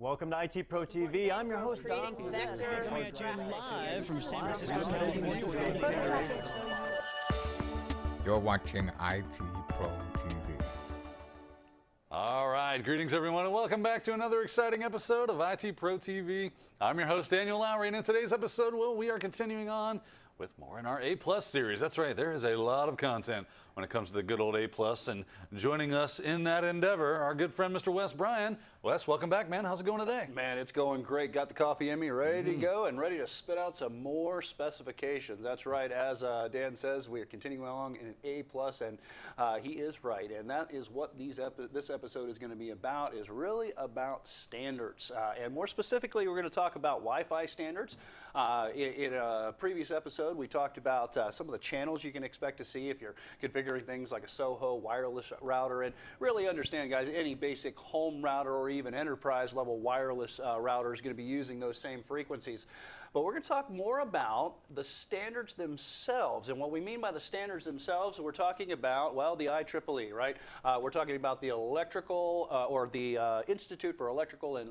Welcome to IT Pro TV. I'm your host, Don. Coming at you live from San Francisco, California. You're watching IT Pro TV. All right, greetings everyone, and welcome back to another exciting episode of IT Pro TV. I'm your host, Daniel Lowry, and in today's episode, well, we are continuing on with more in our A+ series. That's right, there is a lot of content when it comes to the good old A+, and joining us in that endeavor, our good friend, Mr. Wes Bryan. Wes, welcome back, man. How's it going today? Man, it's going great. Got the coffee in me, ready to go, and ready to spit out some more specifications. That's right, as Dan says, we are continuing along in an A+, and he is right, and that is what this episode is going to be about, is really about standards. And more specifically, we're going to talk about Wi-Fi standards. In a previous episode, we talked about some of the channels you can expect to see if you're configuring things like a SOHO wireless router, and really understand, guys, any basic home router or even enterprise level wireless router is going to be using those same frequencies. But we're going to talk more about the standards themselves. And what we mean by the standards themselves, we're talking about, well, the IEEE, right? We're talking about the electrical, or the Institute for Electrical and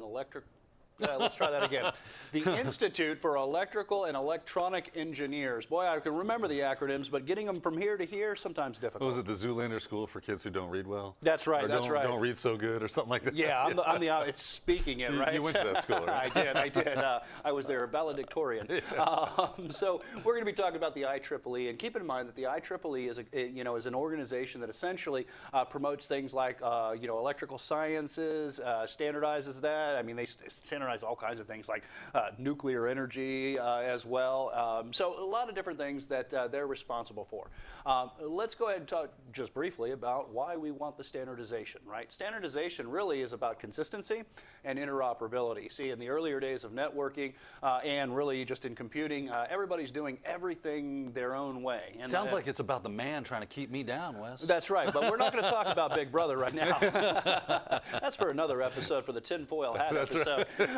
let's try that again. The Institute for Electrical and Electronic Engineers. Boy, I can remember the acronyms, but getting them from here to here, sometimes difficult. Was it the Zoolander School for kids who don't read well? That's right, or that's right. Don't read so good or something like that? Yeah, it's speaking it, right? You went to that school, right? I did. I was their valedictorian. Yeah. So we're going to be talking about the IEEE, and keep in mind that the IEEE is an organization that essentially promotes things like electrical sciences, standardizes that. I mean, they standardize all kinds of things like nuclear energy as well. So a lot of different things that they're responsible for. Let's go ahead and talk just briefly about why we want the standardization, right? Standardization really is about consistency and interoperability. See, in the earlier days of networking and really just in computing, everybody's doing everything their own way. And sounds like it's about the man trying to keep me down, Wes. That's right, but we're not going to talk about Big Brother right now. That's for another episode, for the tinfoil hat episode. Right.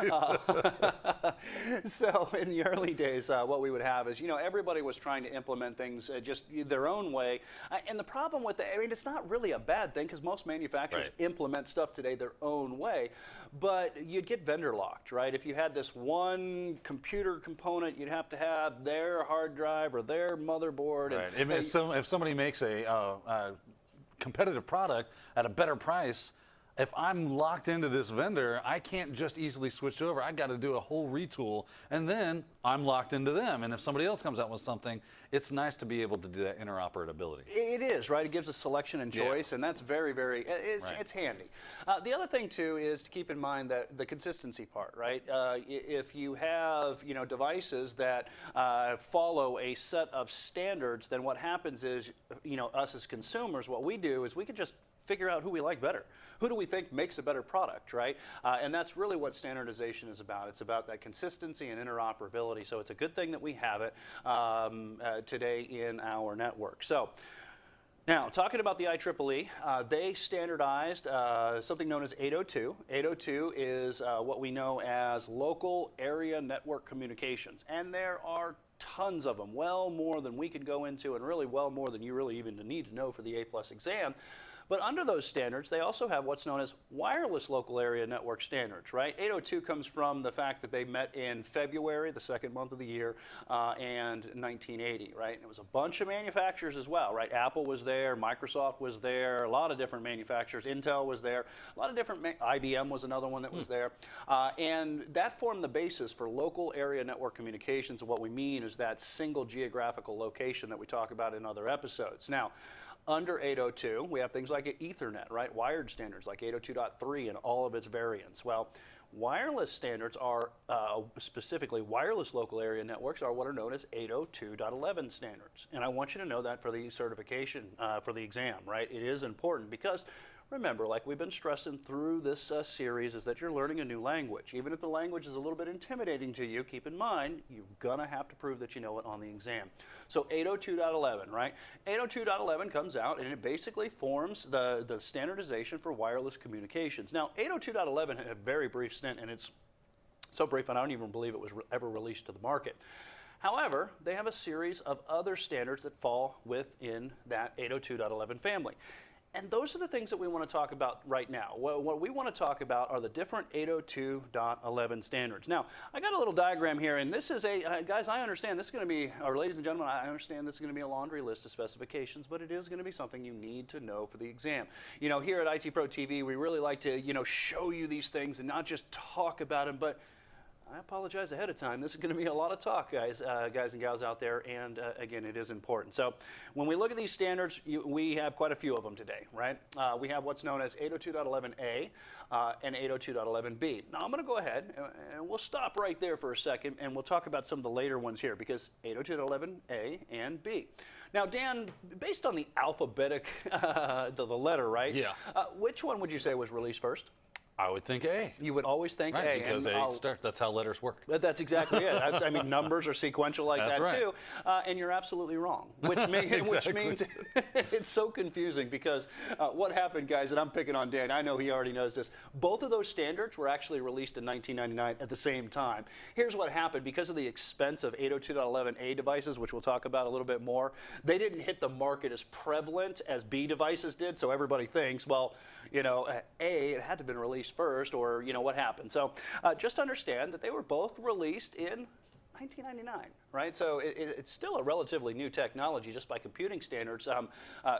So in the early days, what we would have is, everybody was trying to implement things just their own way. And the problem with it, I mean, it's not really a bad thing, because most manufacturers implement stuff today their own way, but you'd get vendor locked, right? If you had this one computer component, you'd have to have their hard drive or their motherboard. Right. And, if somebody makes a competitive product at a better price, if I'm locked into this vendor, I can't just easily switch over. I've got to do a whole retool, and then I'm locked into them. And if somebody else comes out with something, it's nice to be able to do that interoperability. It is, right? It gives us selection and choice, and that's very, very, it's handy. The other thing, too, is to keep in mind that the consistency part, right? If you have, devices that follow a set of standards, then what happens is, us as consumers, what we do is we can just figure out who we like better. Who do we think makes a better product, right? And that's really what standardization is about. It's about that consistency and interoperability. So it's a good thing that we have it today in our network. So now, talking about the IEEE, they standardized something known as 802. 802 is what we know as local area network communications. And there are tons of them, well more than we could go into, and really well more than you really even need to know for the A+ exam. But under those standards, they also have what's known as wireless local area network standards, right? 802 comes from the fact that they met in February, the second month of the year, and 1980, right? And it was a bunch of manufacturers as well, right? Apple was there, Microsoft was there, a lot of different manufacturers, Intel was there, a lot of different, IBM was another one that was there. And that formed the basis for local area network communications. And what we mean is that single geographical location that we talk about in other episodes. Now, under 802, we have things like Ethernet, right? Wired standards like 802.3 and all of its variants. Well, wireless standards are, specifically wireless local area networks, are what are known as 802.11 standards. And I want you to know that for the certification, for the exam, right? It is important because, remember, like we've been stressing through this series, is that you're learning a new language. Even if the language is a little bit intimidating to you, keep in mind, you're gonna have to prove that you know it on the exam. So 802.11, right? 802.11 comes out and it basically forms the standardization for wireless communications. Now, 802.11 had a very brief stint, and it's so brief I don't even believe it was ever released to the market. However, they have a series of other standards that fall within that 802.11 family. And those are the things that we want to talk about right now. What we want to talk about are the different 802.11 standards. Now, I got a little diagram here, and this is guys, I understand this is going to be, or ladies and gentlemen, I understand this is going to be a laundry list of specifications, but it is going to be something you need to know for the exam. You know, here at IT Pro TV, we really like to, you know, show you these things and not just talk about them, but I apologize ahead of time. This is going to be a lot of talk, guys and gals out there, and again, it is important. So when we look at these standards, we have quite a few of them today, right? We have what's known as 802.11a and 802.11b. Now I'm going to go ahead and we'll stop right there for a second, and we'll talk about some of the later ones here, because 802.11a and b. Now, Dan, based on the alphabetic, the letter, right? Yeah. Which one would you say was released first? I would think A. You would always think right, A. Because A starts, that's how letters work. That's exactly it. I mean, numbers are sequential like that's that right. too. And you're absolutely wrong, which means it's so confusing, because what happened, guys, and I'm picking on Dan, I know he already knows this, both of those standards were actually released in 1999 at the same time. Here's what happened. Because of the expense of 802.11a devices, which we'll talk about a little bit more, they didn't hit the market as prevalent as B devices did, so everybody thinks, well, you know, A, it had to have been released first, or, you know, what happened. So just understand that they were both released in 1999, right? So it's still a relatively new technology just by computing standards,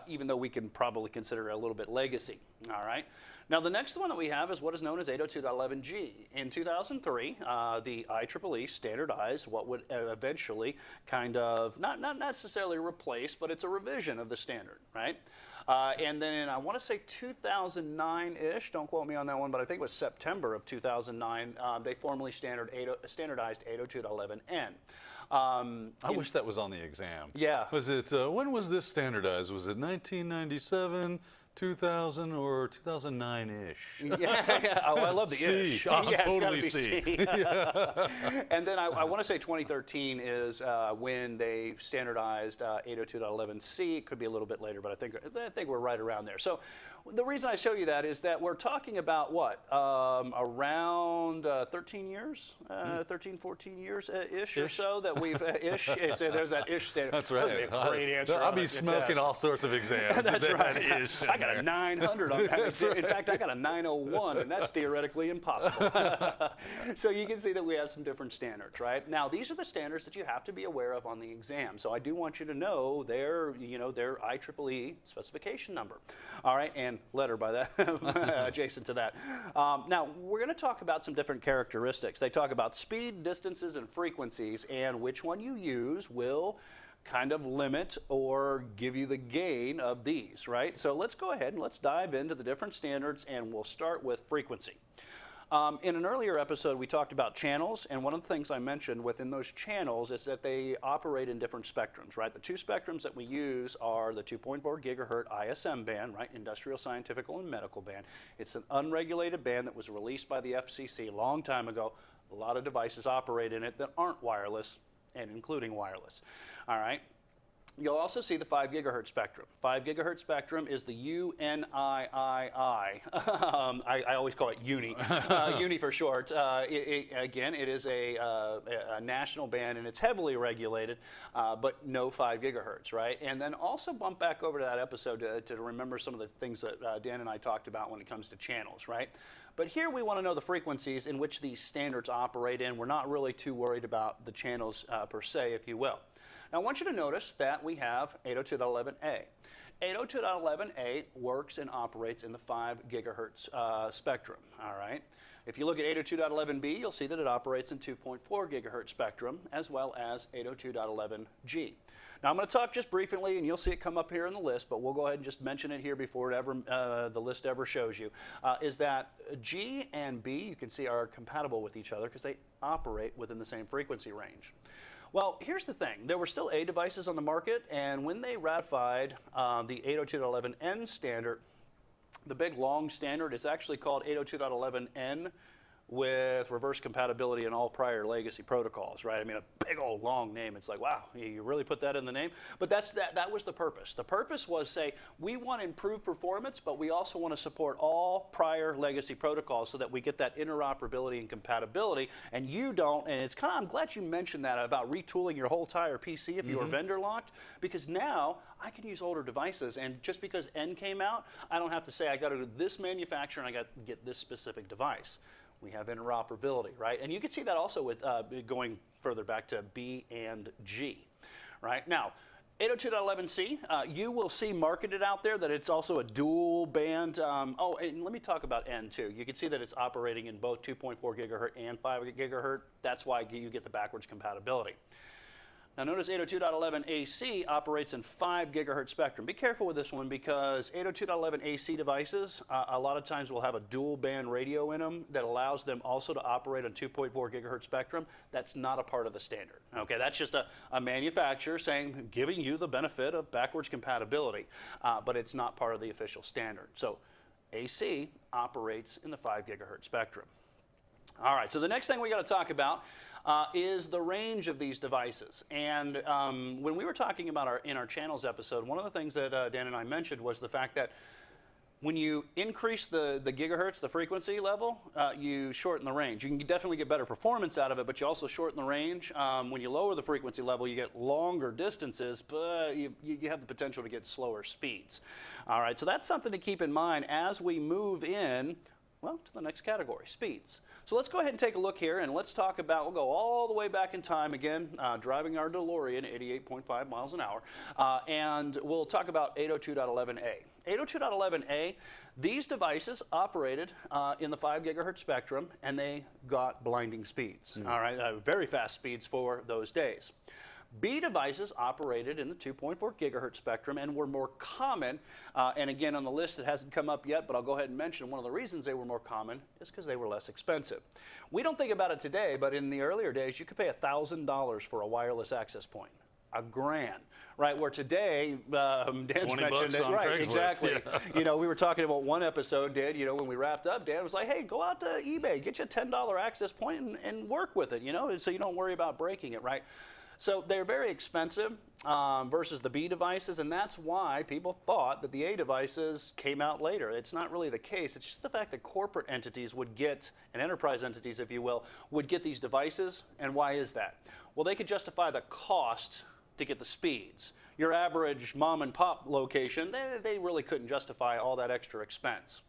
even though we can probably consider it a little bit legacy, all right? Now, the next one that we have is what is known as 802.11g. In 2003, the IEEE standardized what would eventually kind of, not necessarily replace, but it's a revision of the standard, right? And then I want to say 2009-ish, don't quote me on that one, but I think it was September of 2009, they formally standardized 802.11n. I wish that was on the exam. Yeah. Was it, when was this standardized? Was it 1997, 2000, or 2009-ish? Yeah. Oh, I love the ish. Yeah, totally it's gotta be C. And then I want to say 2013 is when they standardized 802.11c. It could be a little bit later, but I think we're right around there. So the reason I show you that is that we're talking about what? Around 13 years, 13, 14 years-ish or so that we've, ish. There's that ish standard. That's right. That would be a great answer. I'll be smoking all sorts of exams. That's right. Ish I got a 900 on that. In fact, I got a 901, and that's theoretically impossible. So you can see that we have some different standards, right? Now, these are the standards that you have to be aware of on the exam. So I do want you to know their IEEE specification number, all right, and letter by that, adjacent to that. Now, we're going to talk about some different characteristics. They talk about speed, distances, and frequencies, and which one you use will kind of limit or give you the gain of these, right? So let's go ahead and let's dive into the different standards, and we'll start with frequency. In an earlier episode, we talked about channels, and one of the things I mentioned within those channels is that they operate in different spectrums, right? The two spectrums that we use are the 2.4 gigahertz ISM band, right? Industrial, Scientific, and Medical band. It's an unregulated band that was released by the FCC a long time ago. A lot of devices operate in it that aren't wireless, and including wireless, all right? You'll also see the 5 gigahertz spectrum. 5 gigahertz spectrum is the UNIII. I always call it UNI, UNI for short. Again, it is a national band, and it's heavily regulated, but no 5 gigahertz, right? And then also bump back over to that episode to remember some of the things that Dan and I talked about when it comes to channels, right? But here we want to know the frequencies in which these standards operate in. We're not really too worried about the channels per se, if you will. Now, I want you to notice that we have 802.11a. 802.11a works and operates in the 5 gigahertz spectrum, all right? If you look at 802.11b, you'll see that it operates in 2.4 gigahertz spectrum, as well as 802.11g. Now, I'm going to talk just briefly, and you'll see it come up here in the list, but we'll go ahead and just mention it here before it ever, the list ever shows you, is that G and B, you can see, are compatible with each other because they operate within the same frequency range. Well, here's the thing. There were still A devices on the market, and when they ratified the 802.11n standard, the big long standard, it's actually called 802.11n with reverse compatibility in all prior legacy protocols, right? I mean, a big old long name. It's like, wow, you really put that in the name? But that was the purpose. The purpose was say, we want to improve performance, but we also want to support all prior legacy protocols so that we get that interoperability and compatibility, and you don't, and it's kind of, I'm glad you mentioned that about retooling your whole entire PC if you were vendor locked, because now I can use older devices, and just because N came out, I don't have to say I got to do this manufacturer and I got to get this specific device. We have interoperability, right? And you can see that also with going further back to B and G, right? Now, 802.11c, you will see marketed out there that it's also a dual band. Oh, and let me talk about N too. You can see that it's operating in both 2.4 gigahertz and 5 gigahertz. That's why you get the backwards compatibility. Now notice 802.11ac operates in 5 gigahertz spectrum. Be careful with this one because 802.11ac devices a lot of times will have a dual band radio in them that allows them also to operate on 2.4 gigahertz spectrum. That's not a part of the standard. Okay, that's just a manufacturer saying, giving you the benefit of backwards compatibility, but it's not part of the official standard. So AC operates in the 5 gigahertz spectrum. All right, so the next thing we got to talk about is the range of these devices. And when we were talking about in our channels episode, one of the things that Dan and I mentioned was the fact that when you increase the gigahertz, the frequency level, you shorten the range. You can definitely get better performance out of it, but you also shorten the range. When you lower the frequency level, you get longer distances, but you have the potential to get slower speeds. All right, so that's something to keep in mind as we move in, well, to the next category, speeds. So let's go ahead and take a look here, and let's talk about, we'll go all the way back in time again, driving our DeLorean 88.5 miles an hour, and we'll talk about 802.11a. 802.11a, these devices operated in the 5 gigahertz spectrum, and they got blinding speeds, all right, very fast speeds for those days. B devices operated in the 2.4 gigahertz spectrum and were more common. And again, on the list, it hasn't come up yet, but I'll go ahead and mention one of the reasons they were more common is because they were less expensive. We don't think about it today, but in the earlier days, you could pay $1,000 for a wireless access point. $1,000, right? Where today, Dan's mentioned it, right? Craigslist, exactly. Yeah. You know, we were talking about one episode, Dan. You know, when we wrapped up, Dan was like, "Hey, go out to eBay, get you a $10 access point, and work with it. You know, so you don't worry about breaking it, right?" So they're very expensive versus the B devices, and that's why people thought that the A devices came out later. It's not really the case. It's just the fact that corporate entities would get, and enterprise entities, if you will, would get these devices. And why is that? Well, they could justify the cost to get the speeds. Your average mom and pop location, they really couldn't justify all that extra expense.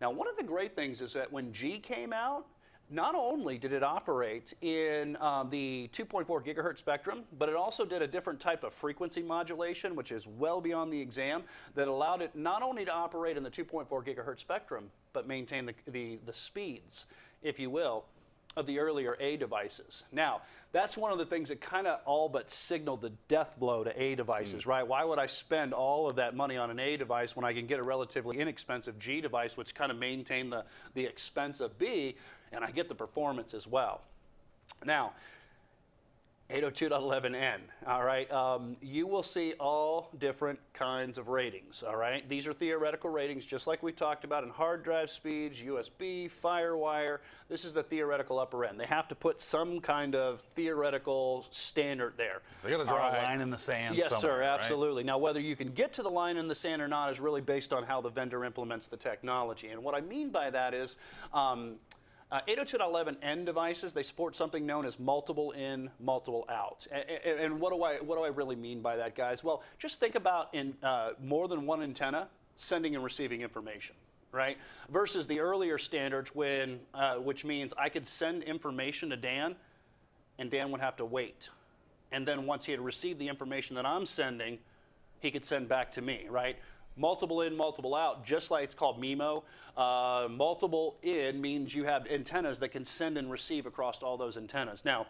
Now, one of the great things is that when G came out, not only did it operate in the 2.4 gigahertz spectrum, but it also did a different type of frequency modulation, which is well beyond the exam, that allowed it not only to operate in the 2.4 gigahertz spectrum, but maintain the speeds, if you will, of the earlier A devices. Now, that's one of the things that kind of all but signaled the death blow to A devices, right? Why would I spend all of that money on an A device when I can get a relatively inexpensive G device, which kind of maintain the expense of B, and I get the performance as well. Now, 802.11n, all right? You will see all different kinds of ratings, all right? These are theoretical ratings, just like we talked about in hard drive speeds, USB, FireWire. This is the theoretical upper end. They have to put some kind of theoretical standard there. They got to draw a line in the sand Yes, somewhere, sir, absolutely. Right? Now, whether you can get to the line in the sand or not is really based on how the vendor implements the technology. And what I mean by that is 802.11n devices, they support something known as multiple in, multiple out. And what do I really mean by that, guys? Well, just think about in more than one antenna sending and receiving information, right? Versus the earlier standards which means I could send information to Dan and Dan would have to wait. And then once he had received the information that I'm sending, he could send back to me, right? Multiple in, multiple out, just like it's called MIMO. Multiple in means you have antennas that can send and receive across all those antennas. Now,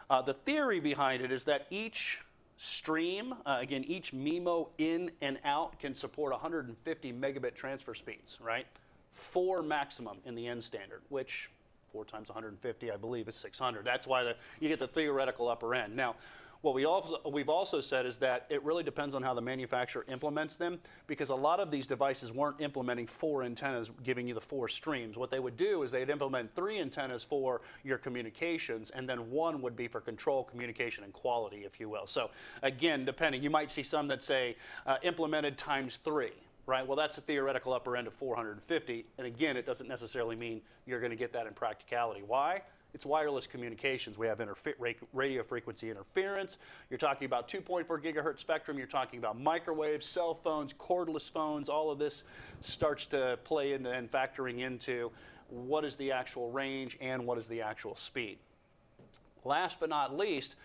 the theory behind it is that each stream, again, each MIMO in and out can support 150 megabit transfer speeds, right? 4 maximum in the N standard, which 4 times 150, I believe, is 600. That's why you get the theoretical upper end. Now, What we've also said is that it really depends on how the manufacturer implements them, because a lot of these devices weren't implementing 4 antennas giving you the 4 streams. What they would do is they'd implement 3 antennas for your communications, and then 1 would be for control, communication, and quality, if you will. So again, depending, you might see some that say implemented times 3. Right? Well, that's a theoretical upper end of 450, and again, it doesn't necessarily mean you're going to get that in practicality. Why? It's wireless communications. We have radio frequency interference. You're talking about 2.4 gigahertz spectrum. You're talking about microwaves, cell phones, cordless phones. All of this starts to play into and factoring into what is the actual range and what is the actual speed. Last but not least,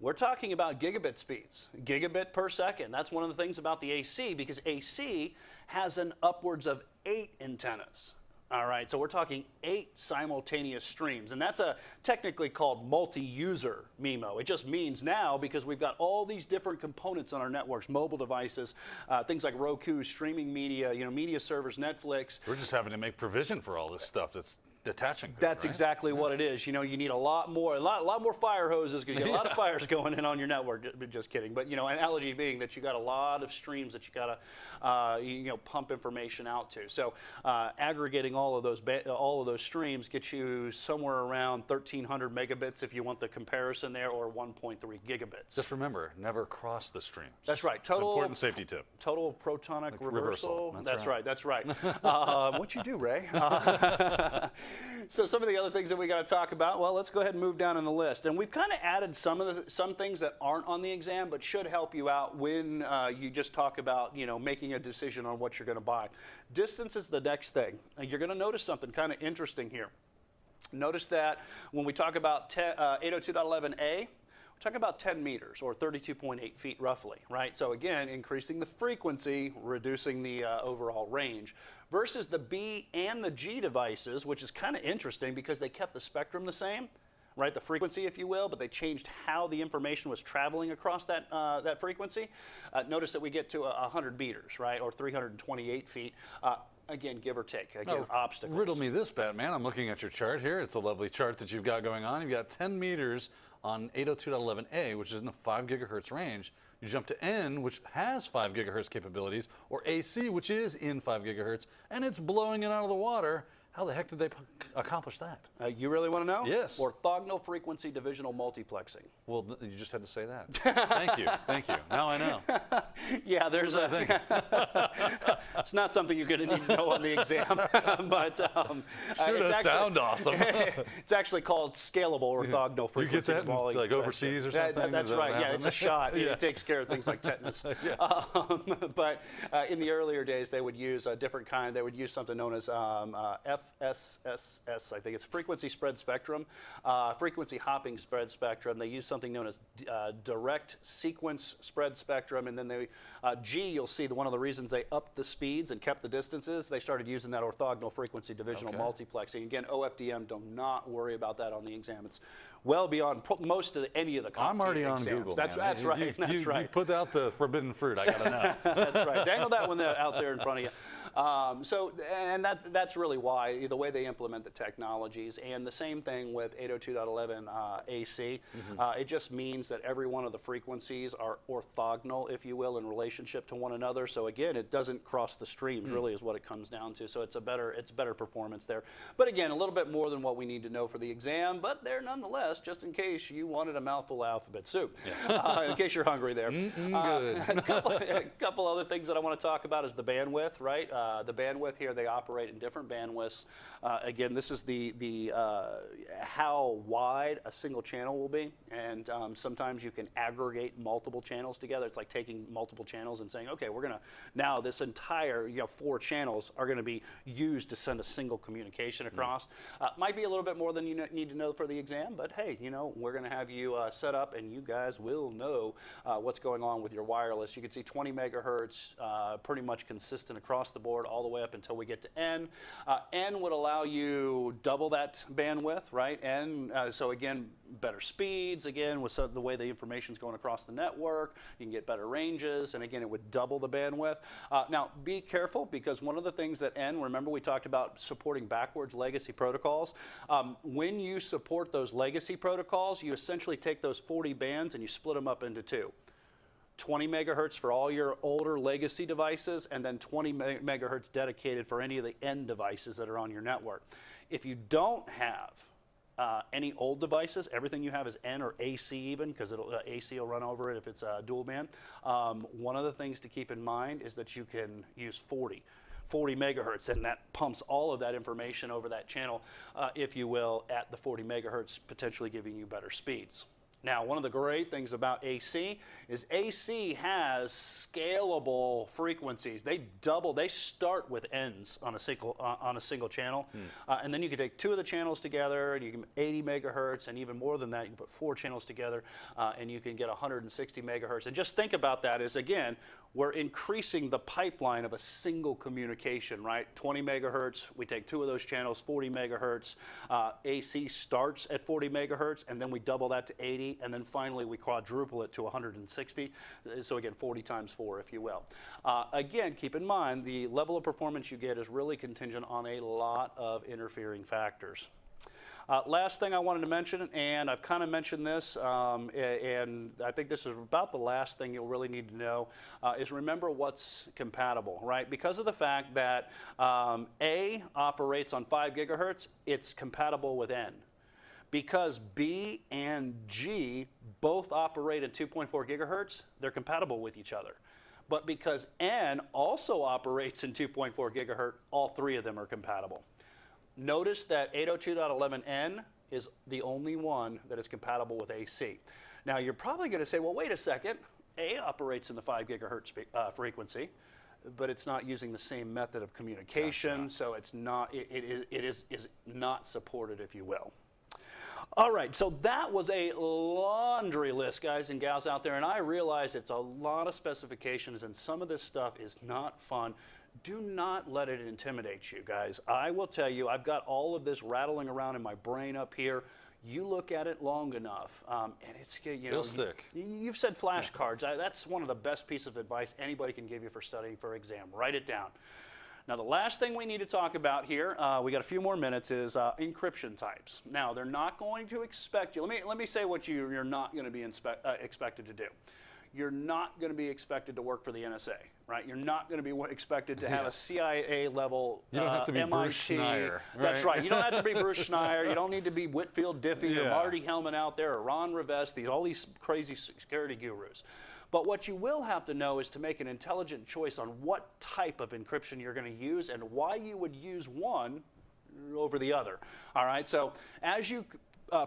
we're talking about gigabit speeds, gigabit per second. That's one of the things about the AC, because AC has an upwards of 8 antennas. All right, so we're talking 8 simultaneous streams, and that's technically called multi-user MIMO. It just means now, because we've got all these different components on our networks, mobile devices, things like Roku, streaming media, media servers, Netflix. We're just having to make provision for all this stuff that's attaching to That's it, right? exactly what it is. You need a lot more fire hoses, because you get a lot of fires going in on your network. Just kidding. But analogy being that you got a lot of streams that you got to pump information out to. So aggregating all of those streams gets you somewhere around 1,300 megabits if you want the comparison there, or 1.3 gigabits. Just remember, never cross the streams. That's right. It's an important safety tip. Total protonic reversal. That's right. That's right. What you do, Ray? So some of the other things that we got to talk about, well, let's go ahead and move down on the list. And we've kind of added some things that aren't on the exam, but should help you out when you just talk about, making a decision on what you're going to buy. Distance is the next thing. You're going to notice something kind of interesting here. Notice that when we talk about 802.11a, we're talking about 10 meters, or 32.8 feet roughly, right? So again, increasing the frequency, reducing the overall range, versus the B and the G devices, which is kind of interesting because they kept the spectrum the same, right? The frequency, if you will, but they changed how the information was traveling across that frequency. Notice that we get to 100 meters, right, or 328 feet. Again, give or take. Again, obstacles. Riddle me this, Batman. I'm looking at your chart here. It's a lovely chart that you've got going on. You've got 10 meters on 802.11a, which is in the 5 gigahertz range. You jump to N, which has 5 gigahertz capabilities, or AC, which is in 5 gigahertz, and it's blowing it out of the water. How the heck did they accomplish that? You really want to know? Yes. Orthogonal frequency divisional multiplexing. Well, you just had to say that. Thank you. Thank you. Now I know. Yeah, there's a thing. It's not something you're going to need to know on the exam, but Sure, sound awesome. It's actually called scalable orthogonal frequency. You get that like overseas or something? That's right. Yeah, it's a shot. Yeah. It takes care of things like tetanus. But in the earlier days, they would use a different kind. They would use something known as FSSS, I think it's frequency spread spectrum, frequency hopping spread spectrum. They use something known as direct sequence spread spectrum, and then G, you'll see one of the reasons they upped the speeds and kept the distances, they started using that orthogonal frequency divisional multiplexing. Again, OFDM, do not worry about that on the exam. It's well beyond any of the CompTIA I'm already on exams. Google. That's right. You put out the forbidden fruit. I got to know. That's right. Dangle that one out there in front of you. That's really why, the way they implement the technologies, and the same thing with 802.11 AC. It just means that every one of the frequencies are orthogonal, if you will, in relationship to one another. So again, it doesn't cross the streams, really is what it comes down to. So it's better performance there. But again, a little bit more than what we need to know for the exam, but there nonetheless, just in case you wanted a mouthful of alphabet soup, in case you're hungry there. Good. A couple other things that I want to talk about is the bandwidth, right? The bandwidth here, they operate in different bandwidths. Again, this is the how wide a single channel will be, and sometimes you can aggregate multiple channels together. It's like taking multiple channels and saying, okay, we're gonna now this entire 4 channels are going to be used to send a single communication across. Might be a little bit more than you need to know for the exam, but hey, we're going to have you set up, and you guys will know what's going on with your wireless. You can see 20 megahertz, pretty much consistent across the board. forward all the way up until we get to N. N would allow you double that bandwidth, right? N, so again, better speeds, again, with the way the information is going across the network, you can get better ranges, and again, it would double the bandwidth. Now, be careful, because one of the things that N, remember we talked about supporting backwards legacy protocols. When you support those legacy protocols, you essentially take those 40 bands and you split them up into two. 20 megahertz for all your older legacy devices, and then 20 megahertz dedicated for any of the N devices that are on your network. If you don't have any old devices, everything you have is N or AC even, because AC will run over it if it's a dual band. One of the things to keep in mind is that you can use 40 megahertz, and that pumps all of that information over that channel, if you will, at the 40 megahertz, potentially giving you better speeds. Now, one of the great things about AC is AC has scalable frequencies. They start with N's on a single channel, and then you can take two of the channels together, and you can 80 megahertz, and even more than that, you can put 4 channels together, and you can get 160 megahertz. And just think about that as, again, we're increasing the pipeline of a single communication, right? 20 megahertz, we take 2 of those channels, 40 megahertz. AC starts at 40 megahertz, and then we double that to 80, and then finally we quadruple it to 160. So again, 40 times 4, if you will. Again, keep in mind, the level of performance you get is really contingent on a lot of interfering factors. Last thing I wanted to mention, and I've kind of mentioned this, and I think this is about the last thing you'll really need to know, is remember what's compatible, right? Because of the fact that A operates on 5 gigahertz, it's compatible with N. Because B and G both operate at 2.4 gigahertz, they're compatible with each other. But because N also operates in 2.4 gigahertz, all 3 of them are compatible. Notice that 802.11n is the only one that is compatible with AC. Now, you're probably going to say, well, wait a second. A operates in the 5 gigahertz frequency, but it's not using the same method of communication, gotcha. So it's not, it is not supported, if you will. All right, so that was a laundry list, guys and gals out there, and I realize it's a lot of specifications, and some of this stuff is not fun. Do not let it intimidate you, guys. I will tell you, I've got all of this rattling around in my brain up here. You look at it long enough, and it's, you know, it'll stick. You've said flashcards. That's one of the best pieces of advice anybody can give you for studying for exam. Write it down. Now, the last thing we need to talk about here, we got a few more minutes, is encryption types. Now, they're not going to expect you. Let me say what you're not going to be expected to do. You're not going to be expected to work for the NSA, right? You're not going to be expected to have a CIA level You don't have to be MIT. Bruce Schneier. Right? That's right. You don't have to be Bruce Schneier. You don't need to be Whitfield Diffie or Marty Hellman out there or Ron Rivest, all these crazy security gurus. But what you will have to know is to make an intelligent choice on what type of encryption you're going to use and why you would use one over the other. All right, so as you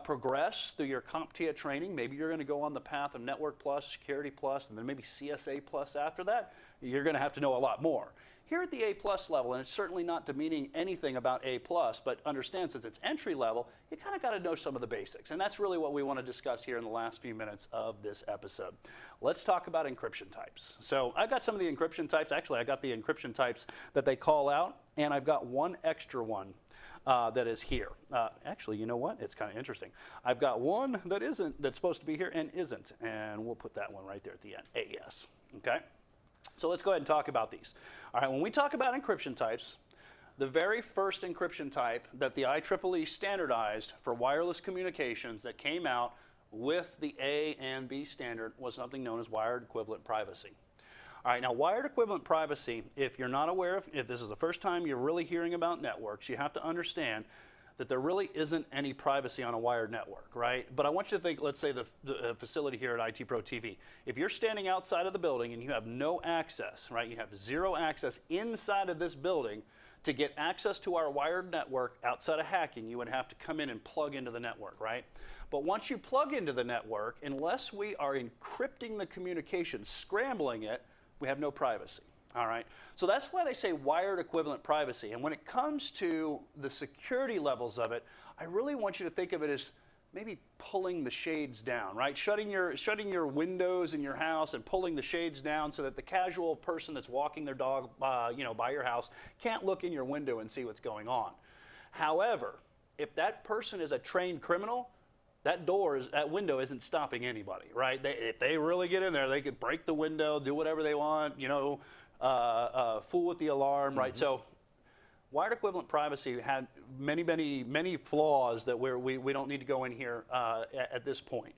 progress through your CompTIA training, maybe you're going to go on the path of Network Plus, Security Plus, and then maybe CSA Plus after that. You're going to have to know a lot more. Here at the A+ level, and it's certainly not demeaning anything about A+, but understand since it's entry level, you kind of got to know some of the basics. And that's really what we want to discuss here in the last few minutes of this episode. Let's talk about encryption types. So I've got some of the encryption types. Actually, I got the encryption types that they call out, and I've got one extra one that is here. Actually, you know what? It's kind of interesting. I've got one that isn't, that's supposed to be here and isn't, and we'll put that one right there at the end, AES, okay? So let's go ahead and talk about these. All right, when we talk about encryption types, the very first encryption type that the IEEE standardized for wireless communications that came out with the A and B standard was something known as wired equivalent privacy. All right, now wired equivalent privacy, if you're not aware of, if this is the first time you're really hearing about networks, you have to understand that there really isn't any privacy on a wired network, right? But I want you to think, let's say the facility here at IT Pro TV. If you're standing outside of the building and you have no access, right? You have zero access inside of this building. To get access to our wired network outside of hacking, you would have to come in and plug into the network, right? But once you plug into the network, unless we are encrypting the communication, scrambling it, we have no privacy. All right, so that's why they say wired equivalent privacy. And when it comes to the security levels of it, I really want you to think of it as maybe pulling the shades down, right? Shutting your windows in your house and pulling the shades down so that the casual person that's walking their dog, by your house can't look in your window and see what's going on. However, if that person is a trained criminal, that window isn't stopping anybody, right? If they really get in there, they could break the window, do whatever they want, fool with the alarm, right? So wired equivalent privacy had many flaws that we don't need to go in here at this point.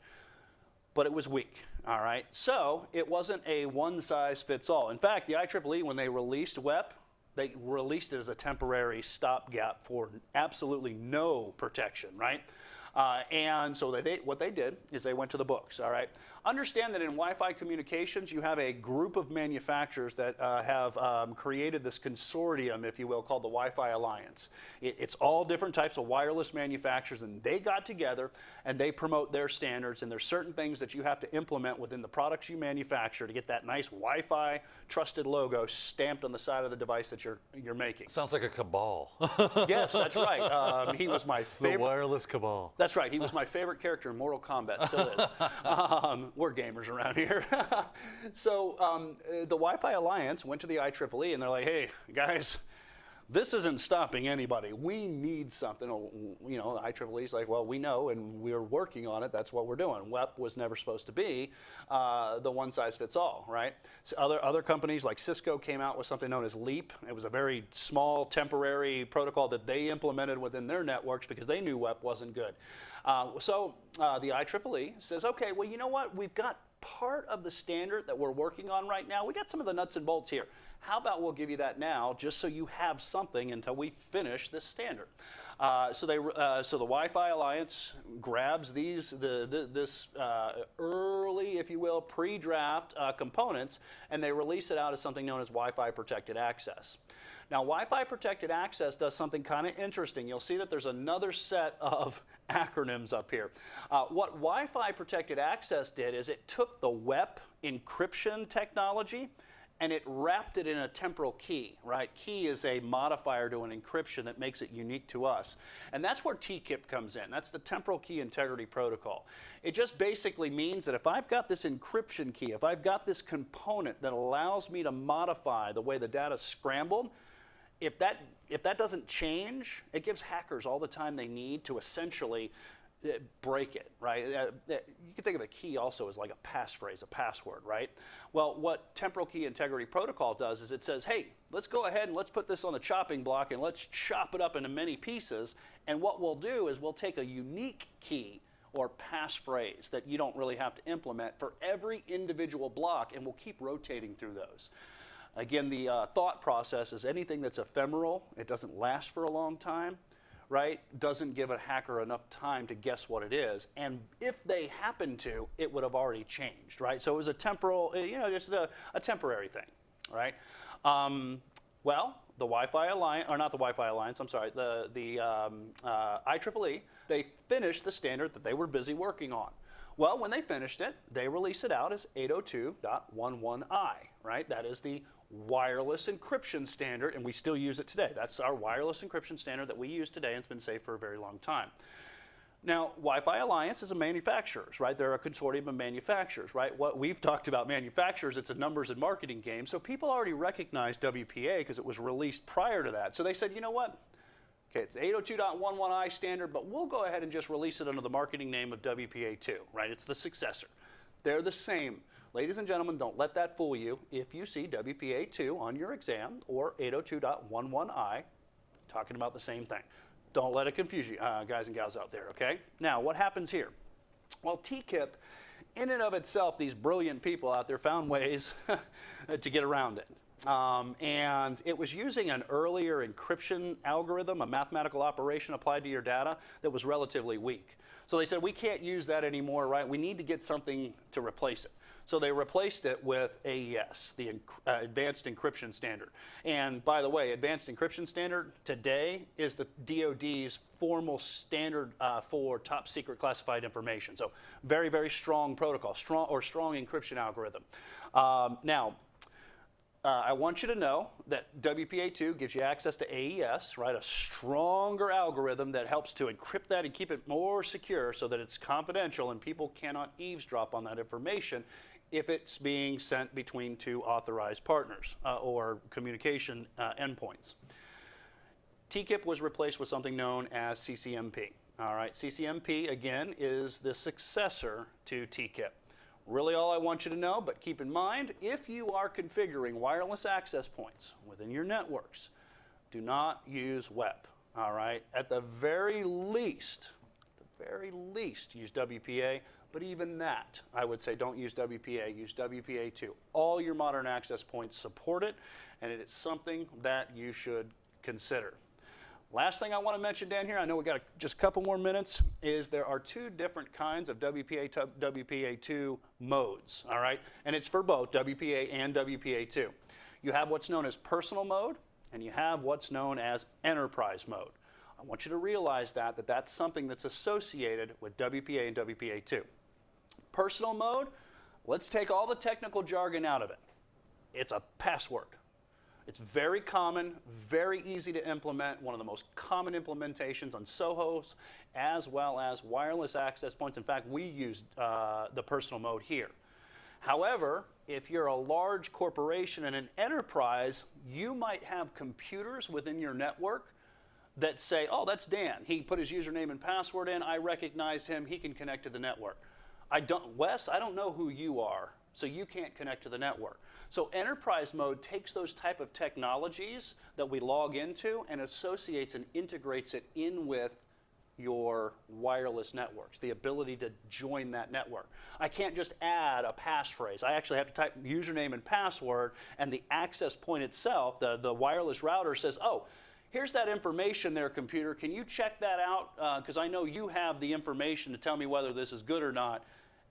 But it was weak, all right? So it wasn't a one-size-fits-all. In fact, the IEEE, when they released WEP, they released it as a temporary stopgap for absolutely no protection, right? And so what they did is they went to the books, all right? Understand that in Wi-Fi communications, you have a group of manufacturers that have created this consortium, if you will, called the Wi-Fi Alliance. It's all different types of wireless manufacturers, and they got together and they promote their standards, and there's certain things that you have to implement within the products you manufacture to get that nice Wi-Fi trusted logo stamped on the side of the device that you're making. Sounds like a cabal. Yes, that's right. He was my favorite. The wireless cabal. That's right. He was my favorite character in Mortal Kombat. Still is. We're gamers around here. So the Wi-Fi Alliance went to the IEEE and they're like, hey, guys, this isn't stopping anybody. We need something. The IEEE's like, well, we know and we're working on it. That's what we're doing. WEP was never supposed to be the one-size-fits-all, right? So other companies like Cisco came out with something known as LEAP. It was a very small temporary protocol that they implemented within their networks because they knew WEP wasn't good. So the IEEE says, okay, well, you know what? We've got part of the standard that we're working on right now. We got some of the nuts and bolts here. How about we'll give you that now just so you have something until we finish this standard. So the Wi-Fi Alliance grabs this early, if you will, pre-draft components, and they release it out as something known as Wi-Fi Protected Access. Now, Wi-Fi Protected Access does something kind of interesting. You'll see that there's another set of acronyms up here. What Wi-Fi Protected Access did is it took the WEP encryption technology and it wrapped it in a temporal key, right? Key is a modifier to an encryption that makes it unique to us. And that's where TKIP comes in. That's the Temporal Key Integrity Protocol. It just basically means that if I've got this encryption key, if I've got this component that allows me to modify the way the data's scrambled, if that doesn't change, it gives hackers all the time they need to essentially break it, right? You can think of a key also as like a passphrase, a password, right? Well, what Temporal Key Integrity Protocol does is it says, hey, let's go ahead and let's put this on the chopping block and let's chop it up into many pieces. And what we'll do is we'll take a unique key or passphrase that you don't really have to implement for every individual block, and we'll keep rotating through those. Again, the thought process is anything that's ephemeral, it doesn't last for a long time, right, doesn't give a hacker enough time to guess what it is. And if they happen to, it would have already changed, right? So it was a temporal, just a temporary thing, right? Well, the Wi-Fi Alliance, or not the Wi-Fi Alliance, I'm sorry, the IEEE, they finished the standard that they were busy working on. Well, when they finished it, they released it out as 802.11i, right? That is the wireless encryption standard, and we still use it today. That's our wireless encryption standard that we use today, and it's been safe for a very long time. Now, Wi-Fi Alliance is a manufacturers, right? They're a consortium of manufacturers, right? What we've talked about manufacturers, it's a numbers and marketing game, so people already recognize WPA because it was released prior to that. So they said, you know what? Okay, it's 802.11i standard, but we'll go ahead and just release it under the marketing name of WPA2, right? It's the successor. They're the same. Ladies and gentlemen, don't let that fool you. If you see WPA2 on your exam or 802.11i, talking about the same thing. Don't let it confuse you, guys and gals out there, okay? Now, what happens here? Well, TKIP, in and of itself, these brilliant people out there found ways to get around it. And it was using an earlier encryption algorithm, a mathematical operation applied to your data that was relatively weak. So they said, we can't use that anymore, right? We need to get something to replace it. So they replaced it with AES, the Advanced Encryption Standard. And by the way, Advanced Encryption Standard today is the DoD's formal standard for top secret classified information. So very, very strong protocol, strong encryption algorithm. Now, I want you to know that WPA2 gives you access to AES, right? A stronger algorithm that helps to encrypt that and keep it more secure so that it's confidential and people cannot eavesdrop on that information if it's being sent between two authorized partners or communication endpoints. TKIP was replaced with something known as CCMP. All right, CCMP, again, is the successor to TKIP. Really all I want you to know, but keep in mind, if you are configuring wireless access points within your networks, do not use WEP, all right? At the very least, use WPA, but even that, I would say don't use WPA, use WPA2. All your modern access points support it, and it is something that you should consider. Last thing I want to mention down here, I know we got just a couple more minutes, is there are two different kinds of WPA2 modes, all right? And it's for both WPA and WPA2. You have what's known as personal mode, and you have what's known as enterprise mode. I want you to realize that that's something that's associated with WPA and WPA2. Personal mode, let's take all the technical jargon out of it. It's a password. It's very common, very easy to implement, one of the most common implementations on SOHOs as well as wireless access points. In fact, we use the personal mode here. However, if you're a large corporation and an enterprise, you might have computers within your network that say, oh, that's Dan. He put his username and password in. I recognize him. He can connect to the network. Wes, I don't know who you are, so you can't connect to the network. So enterprise mode takes those type of technologies that we log into and associates and integrates it in with your wireless networks, the ability to join that network. I can't just add a passphrase. I actually have to type username and password, and the access point itself, the wireless router says, oh, here's that information there, computer. Can you check that out? Because I know you have the information to tell me whether this is good or not.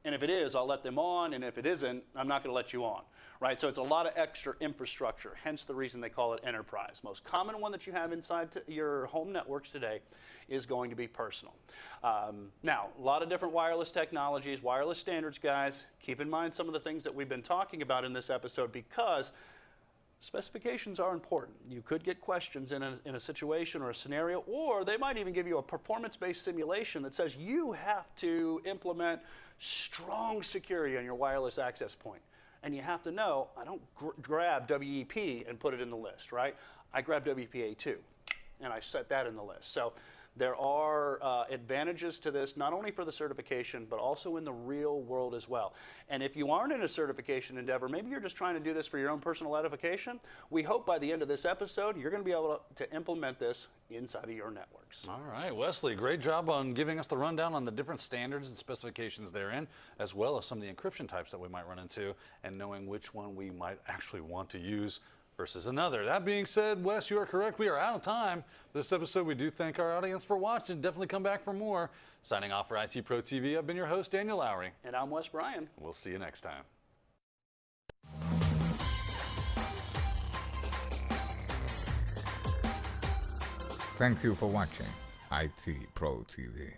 And if it is, I'll let them on, and if it isn't, I'm not going to let you on, right? So it's a lot of extra infrastructure, hence the reason they call it enterprise. Most common one that you have inside your home networks today is going to be personal. Now, a lot of different wireless technologies, wireless standards, guys. Keep in mind some of the things that we've been talking about in this episode because specifications are important. You could get questions in a situation or a scenario, or they might even give you a performance-based simulation that says you have to implement strong security on your wireless access point. And you have to know, I don't grab WEP and put it in the list, right? I grab WPA2 and I set that in the list. So there are advantages to this, not only for the certification, but also in the real world as well. And if you aren't in a certification endeavor, maybe you're just trying to do this for your own personal edification, we hope by the end of this episode, you're going to be able to implement this inside of your networks. All right, Wesley, great job on giving us the rundown on the different standards and specifications therein, as well as some of the encryption types that we might run into, and knowing which one we might actually want to use versus another. That being said, Wes, you are correct. We are out of time. This episode, we do thank our audience for watching. Definitely come back for more. Signing off for IT Pro TV, I've been your host, Daniel Lowry. And I'm Wes Bryan. We'll see you next time. Thank you for watching IT Pro TV.